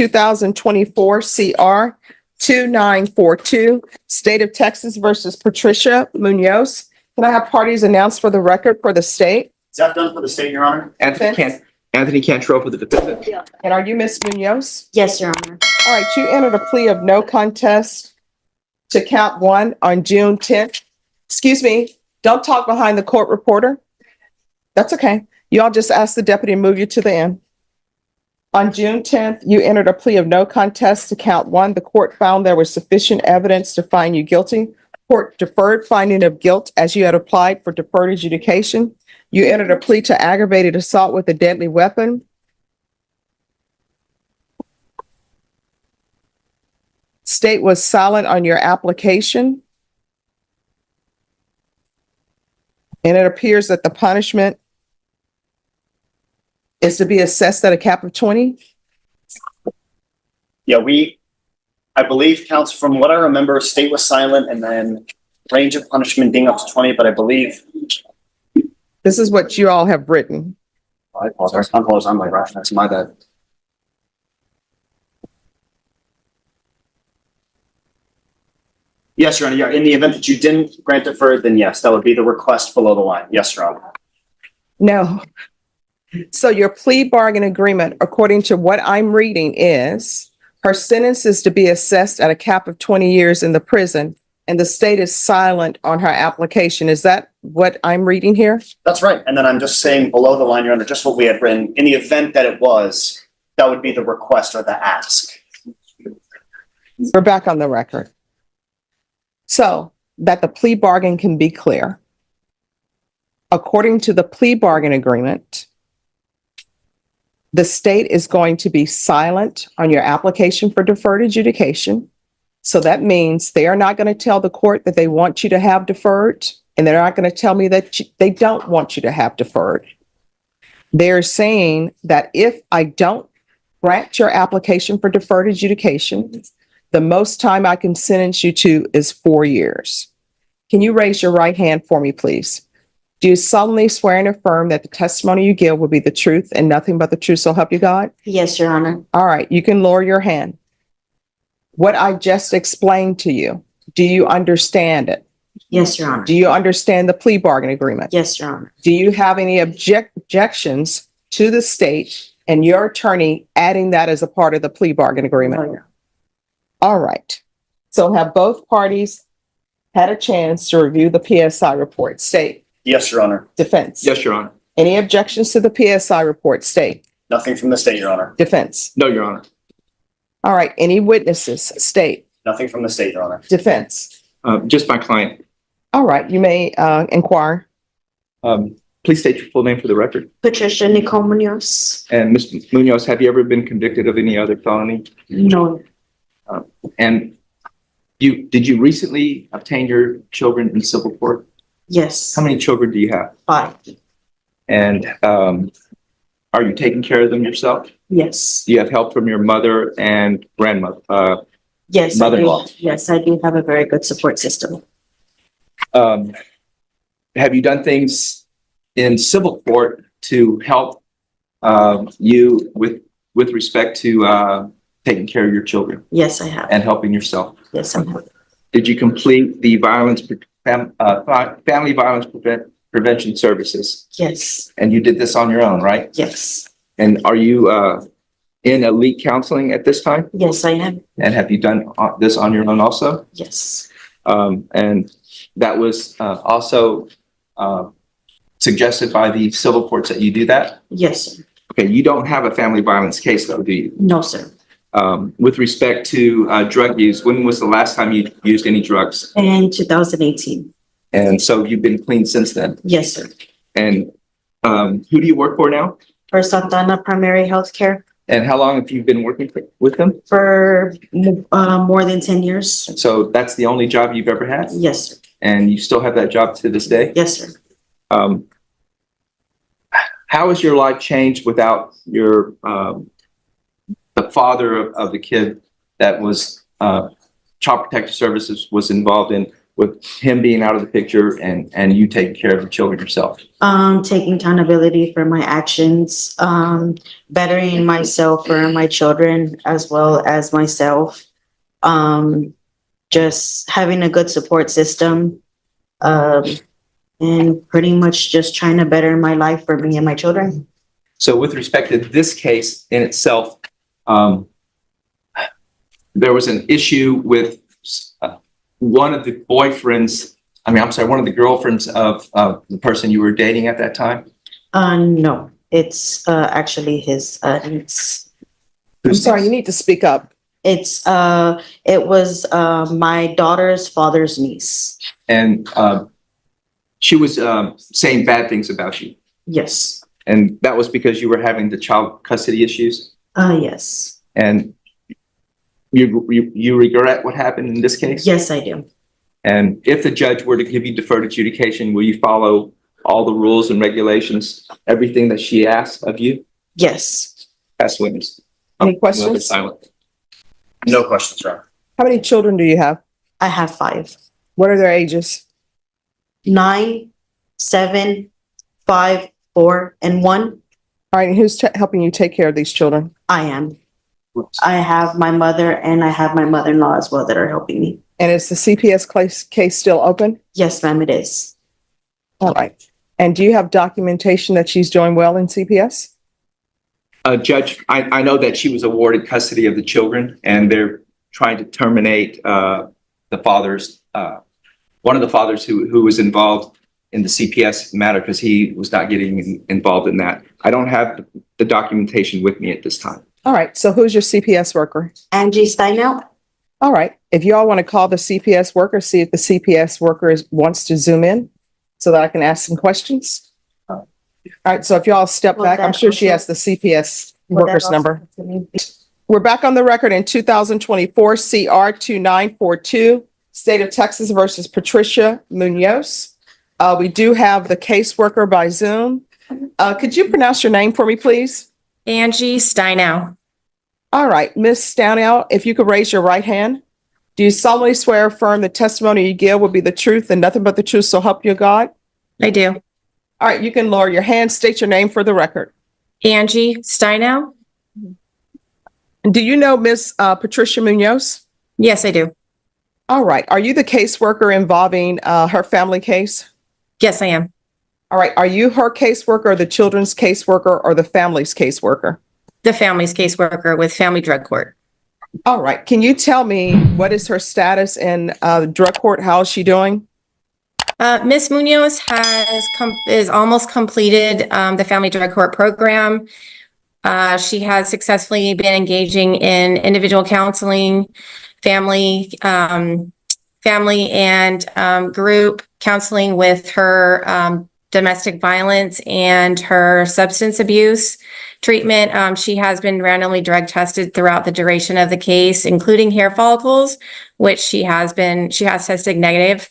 2024 CR 2942, State of Texas versus Patricia Munoz. Can I have parties announced for the record for the state? Is that done for the state, Your Honor? Anthony Cantrell for the defendant. And are you Ms. Munoz? Yes, Your Honor. All right, you entered a plea of no contest to count one on June 10th. Excuse me, don't talk behind the court reporter. That's okay. Y'all just ask the deputy to move you to the end. On June 10th, you entered a plea of no contest to count one. The court found there was sufficient evidence to find you guilty. Court deferred finding of guilt as you had applied for deferred adjudication. You entered a plea to aggravated assault with a deadly weapon. State was silent on your application. And it appears that the punishment is to be assessed at a cap of 20. Yeah, I believe, counsel, from what I remember, state was silent and then range of punishment being up to 20, but I believe. This is what you all have written. I apologize. I'm like, Rush, that's my bad. Yes, Your Honor. Yeah, in the event that you didn't grant deferred, then yes, that would be the request below the line. Yes, Your Honor. No. So your plea bargain agreement, according to what I'm reading, is her sentence is to be assessed at a cap of 20 years in the prison, and the state is silent on her application. Is that what I'm reading here? That's right. And then I'm just saying below the line, Your Honor, just what we had written. In the event that it was, that would be the request or the ask. We're back on the record. So that the plea bargain can be clear. According to the plea bargain agreement, the state is going to be silent on your application for deferred adjudication. So that means they are not going to tell the court that they want you to have deferred, and they're not going to tell me that they don't want you to have deferred. They're saying that if I don't grant your application for deferred adjudication, the most time I can sentence you to is 4 years. Can you raise your right hand for me, please? Do you solemnly swear and affirm that the testimony you give will be the truth and nothing but the truth, so help you God? Yes, Your Honor. All right, you can lower your hand. What I just explained to you, do you understand it? Yes, Your Honor. Do you understand the plea bargain agreement? Yes, Your Honor. Do you have any objections to the state and your attorney adding that as a part of the plea bargain agreement? Oh, yeah. All right. So have both parties had a chance to review the PSI report? State. Yes, Your Honor. Defense. Yes, Your Honor. Any objections to the PSI report? State. Nothing from the state, Your Honor. Defense. No, Your Honor. All right. Any witnesses? State. Nothing from the state, Your Honor. Defense. Just my client. All right. You may inquire. Please state your full name for the record. Patricia Nicole Munoz. And Ms. Munoz, have you ever been convicted of any other felony? No. And did you recently obtain your children in civil court? Yes. How many children do you have? 5. And are you taking care of them yourself? Yes. Do you have help from your mother and grandmother? Yes. Mother-in-law. Yes, I do have a very good support system. Have you done things in civil court to help you with respect to taking care of your children Yes, I have. and helping yourself? Yes, I have. Did you complete the family violence prevention services? Yes. And you did this on your own, right? Yes. And are you in elite counseling at this time? Yes, I am. And have you done this on your own also? Yes. And that was also suggested by the civil courts that you do that? Yes, sir. Okay, you don't have a family violence case though, do you? No, sir. With respect to drug use, when was the last time you used any drugs? In 2018. And so you've been clean since then? Yes, sir. And who do you work for now? For Santana Primary Healthcare And how long have you been working with them? for more than 10 years. So that's the only job you've ever had? Yes, sir. And you still have that job to this day? Yes, sir. How has your life changed without your the father of the kid that was Child Protective Services was involved in with him being out of the picture and you taking care of the children yourself? Taking accountability for my actions, bettering myself for my children as well as myself. Just having a good support system, and pretty much just trying to better my life for me and my children. So with respect to this case in itself, there was an issue with one of the girlfriends of the person you were dating at that time? No, it's actually his niece. I'm sorry, you need to speak up. It was my daughter's father's niece. And she was saying bad things about you. Yes. And that was because you were having the child custody issues? Yes. And you regret what happened in this case? Yes, I do. And if the judge were to give you deferred adjudication, will you follow all the rules and regulations, everything that she asks of you? Yes. Past witness. Any questions? Silent. No questions, Your Honor. How many children do you have? I have 5. What are their ages? 9, 7, 5, 4, and 1. All right, and who's helping you take care of these children? I am. I have my mother and I have my mother-in-law as well that are helping me. And is the CPS case still open? Yes, ma'am, it is. All right. And do you have documentation that she's doing well in CPS? Judge, I know that she was awarded custody of the children and they're trying to terminate one of the fathers who was involved in the CPS matter because he was not getting involved in that. I don't have the documentation with me at this time. All right. So who's your CPS worker? Angie Steinau? All right. If you all want to call the CPS worker, see if the CPS worker wants to zoom in so that I can ask some questions. All right. So if you all step Will back, I'm that sure she has also- the CPS Will that worker's also- number. We're back on the record in 2024 CR 2942, State of Texas versus Patricia Munoz. We do have the caseworker by Zoom. Could you pronounce your name for me, please? Angie Steinau. All right, Ms. Stownell, if you could raise your right hand. Do you solemnly swear or affirm the testimony you give will be the truth and nothing but the truth, so help you God? I do. All right, you can lower your hand, state your name for the record. Angie Steinau. And do you know Ms. Patricia Munoz? Yes, I do. All right, are you the caseworker involving her family case? Yes, I am. All right, are you her caseworker or the children's caseworker or the family's caseworker? The family's caseworker with Family Drug Court. All right, can you tell me what is her status in drug court? How is she doing? Ms. Munoz is almost completed the Family Drug Court program. She has successfully been engaging in individual counseling, family and group counseling with her domestic violence and her substance abuse treatment. She has been randomly drug tested throughout the duration of the case, including hair follicles, which she has tested negative.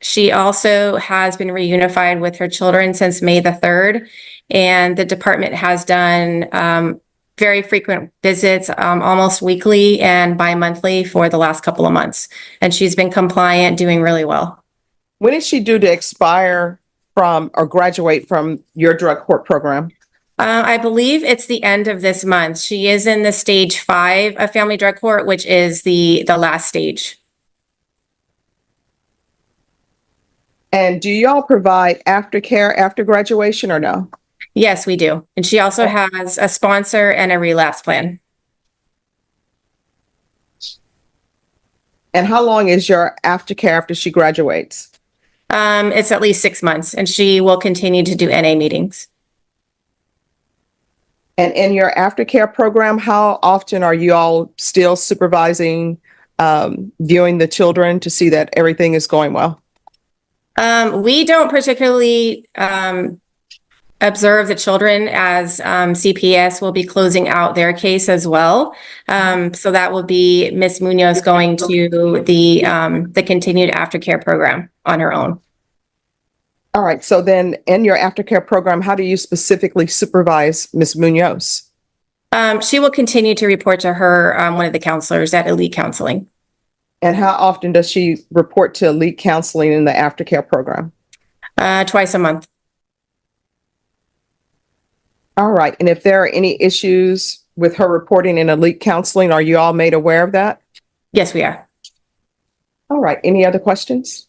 She also has been reunified with her children since May the 3rd, and the department has done very frequent visits, almost weekly and bi-monthly for the last couple of months. And she's been compliant, doing really well. When is she due to expire from or graduate from your drug court program? I believe it's the end of this month. She is in the stage 5 of Family Drug Court, which is the last stage. And do y'all provide aftercare after graduation or no? Yes, we do. And she also has a sponsor and a relapse plan. And how long is your aftercare after she graduates? It's at least 6 months, and she will continue to do NA meetings. And in your aftercare program, how often are you all still supervising, viewing the children to see that everything is going well? We don't particularly observe the children, as CPS will be closing out their case as well. So that will be Ms. Munoz going to the continued aftercare program on her own. All right. So then in your aftercare program, how do you specifically supervise Ms. Munoz? She will continue to report to her, one of the counselors at Elite Counseling. And how often does she report to elite counseling in the aftercare program? Twice a month. All right. And if there are any issues with her reporting in elite counseling, are you all made aware of that? Yes, we are. All right. Any other questions?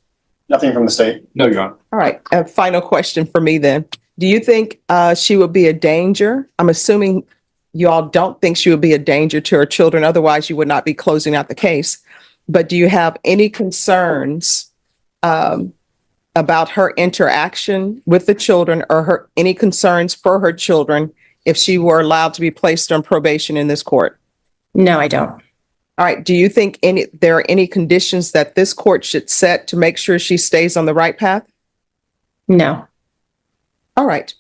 Nothing from the state. No, Your Honor. All right. A final question for me then. Do you think she would be a danger? I'm assuming you all don't think she would be a danger to her children. Otherwise, you would not be closing out the case. But do you have any concerns about her interaction with the children or any concerns for her children if she were allowed to be placed on probation in this court? No, I don't. All right. Do you think there are any conditions that this court should set to make sure she stays on the right path? No. All right.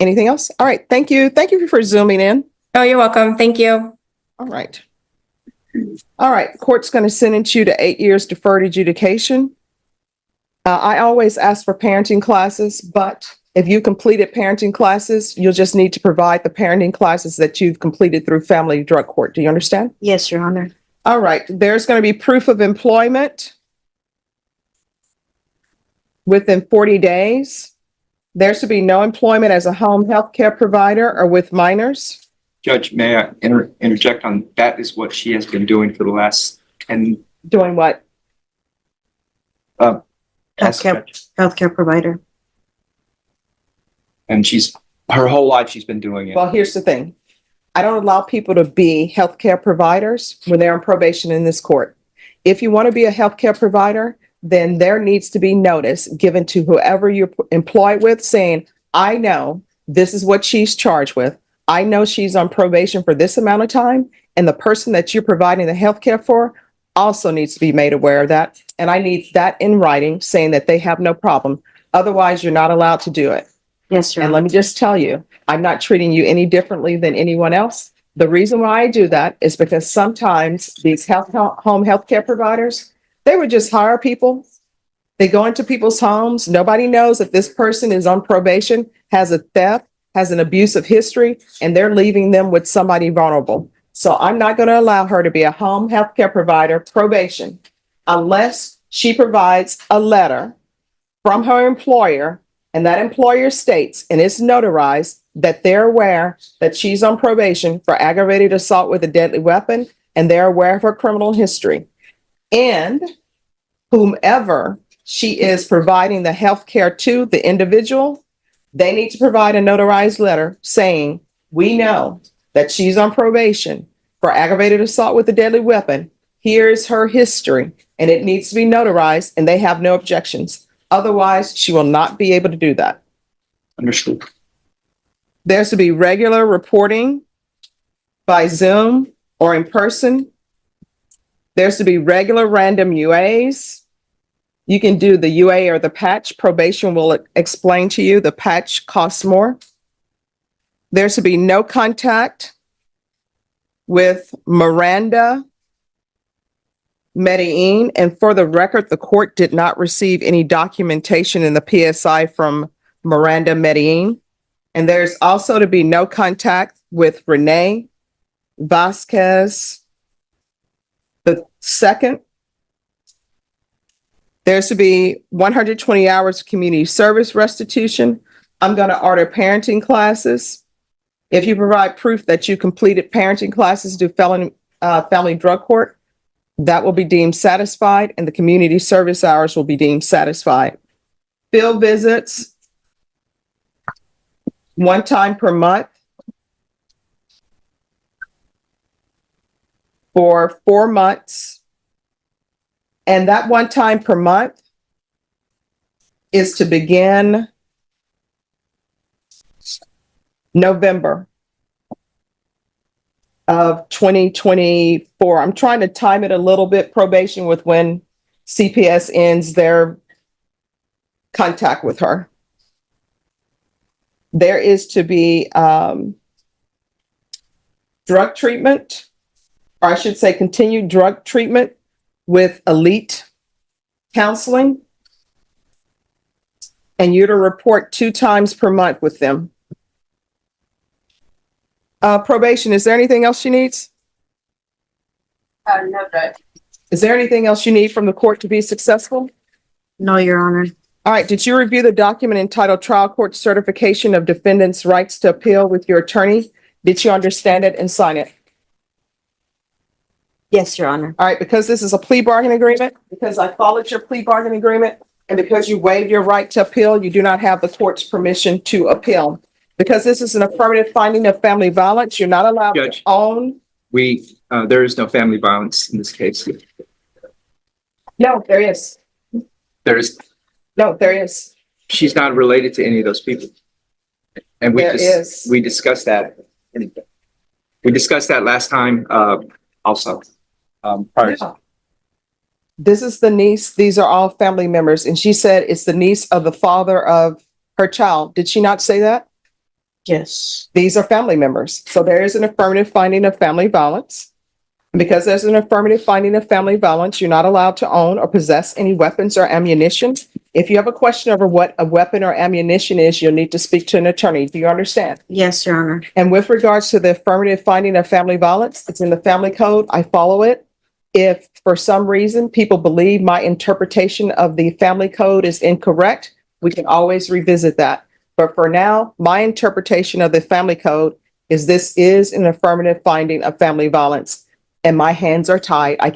Anything else? All right. Thank you. Thank you for zooming in. Oh, you're welcome. Thank you. All right. All right. Court's going to sentence you to 8 years deferred adjudication. I always ask for parenting classes, but if you completed parenting classes, you'll just need to provide the parenting classes that you've completed through family drug court. Do you understand? Yes, Your Honor. All right. There's going to be proof of employment within 40 days. There should be no employment as a home health care provider or with minors. Judge, may I interject on that is what she has been doing for the last 10. Doing what? Healthcare provider. And her whole life she's been doing it. Well, here's the thing. I don't allow people to be healthcare providers when they're on probation in this court. If you want to be a healthcare provider, then there needs to be notice given to whoever you're employed with saying, I know this is what she's charged with. I know she's on probation for this amount of time. And the person that you're providing the healthcare for also needs to be made aware of that. And I need that in writing saying that they have no problem. Otherwise, you're not allowed to do it. Yes, Your And Honor. let me just tell you, I'm not treating you any differently than anyone else. The reason why I do that is because sometimes these home healthcare providers, they would just hire people. They go into people's homes. Nobody knows if this person is on probation, has a theft, has an abusive history, and they're leaving them with somebody vulnerable. So I'm not going to allow her to be a home healthcare provider probation unless she provides a letter from her employer, and that employer states, and it's notarized, that they're aware that she's on probation for aggravated assault with a deadly weapon, and they're aware of her criminal history. And whomever she is providing the health care to, the individual, they need to provide a notarized letter saying, we know that she's on probation for aggravated assault with a deadly weapon. Here's her history, and it needs to be notarized, and they have no objections. Otherwise, she will not be able to do that. Understood. There's to be regular reporting by Zoom or in person. There's to be regular random UAs. You can do the UA or the patch. Probation will explain to you the patch costs more. There's to be no contact with Miranda Medellin. And for the record, the court did not receive any documentation in the PSI from Miranda Medellin. And there's also to be no contact with Renee Vasquez the second. There's to be 120 hours of community service restitution. I'm going to order parenting classes. If you provide proof that you completed parenting classes through family drug court, that will be deemed satisfied, and the community service hours will be deemed satisfied. Field visits, one time per month for 4 months. And that one time per month is to begin November of 2024. I'm trying to time it a little bit, probation, with when CPS ends their contact with her. There is to be drug treatment, or I should say continued drug treatment with elite counseling, and you're to report 2 times per month with them. Probation, is there anything else she needs? No, Judge. Is there anything else you need from the court to be successful? No, Your Honor. All right, did you review the document entitled Trial Court Certification of Defendant's Rights to Appeal with your attorney? Did you understand it and sign it? Yes, Your Honor. All right, because this is a plea bargain agreement, because I followed your plea bargain agreement, and because you waived your right to appeal, you do not have the court's permission to appeal. Because this is an affirmative finding of family violence, you're not allowed to Judge. own. There is no family violence in this case. No, there is. No, there is. She's not related to any of those people. And There is. we discussed that. We discussed that last time, also. Prior. Yeah. This is the niece. These are all family members. And she said it's the niece of the father of her child. Did she not say that? Yes. These are family members. So there is an affirmative finding of family violence. And because there's an affirmative finding of family violence, you're not allowed to own or possess any weapons or ammunition. If you have a question over what a weapon or ammunition is, you'll need to speak to an attorney. Do you understand? Yes, Your Honor. And with regards to the affirmative finding of family violence, it's in the family code. I follow it. If for some reason people believe my interpretation of the family code is incorrect, we can always revisit that. But for now, my interpretation of the family code is this is an affirmative finding of family violence, and my hands are tied. I